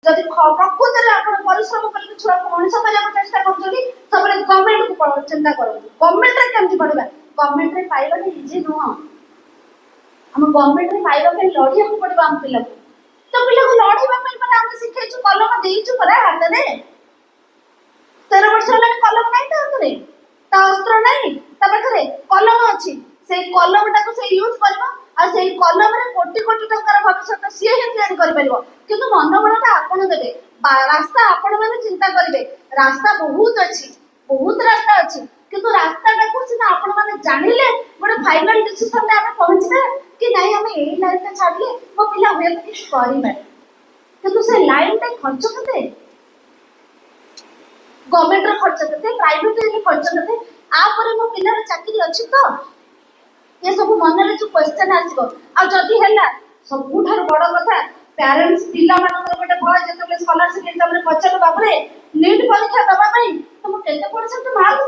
जदि प्रकृत में आप परिश्रम करके छुआ को मनुष्य करने चेष्टा कर सब गवर्नमेंट को चिंता करूँ गवर्नमेंट रे केमती पढ़ा गवर्नमेंट रे पाइबा इजी नुह आम गवर्नमेंट रे पाइबा लड़िया को पड़ो आम पिला तो पिला को लड़ाई आम शिखेचु कलम देचु परा हाथ में 13 वर्ष होलानी कलम नहीं ता हाथ में ता अस्त्र नहीं ता पाखरे कलम अच्छी से कलम टाको से यूज करबो आ से कलम रे कोटी कोटी टंकार भविष्य सी ही तैयारी कर परिबो किंतु मनोबलटा आपण देबे रास्ता आपण माने चिंता करिवे रास्ता बहुत अच्छी बहुत रास्ता अच्छी किंतु रास्ता टाको सिना आपण माने जानिले गोटे फाइनल डिसीजन रे आमे पहुंचबे कि नहीं हमें एई लाइन पे छाडले मो पिला होय कि करिबे किंतु से लाइन पे खर्च कते गवर्नमेंट रे खर्च कते प्राइवेट रे खर्च कते आ परे मो पिला रे चाकरी अछि तो ये सब मन में जो क्वेश्चन आसीबो आ जदी हैला सबुठार बड़ कथा पेरेंट्स पिला मानकर गोटे भय जेतबे स्कॉलरशिप एग्जाम रे पछर बाबरे नीट परीक्षा दबा पई तुम केते परसेंट मार्क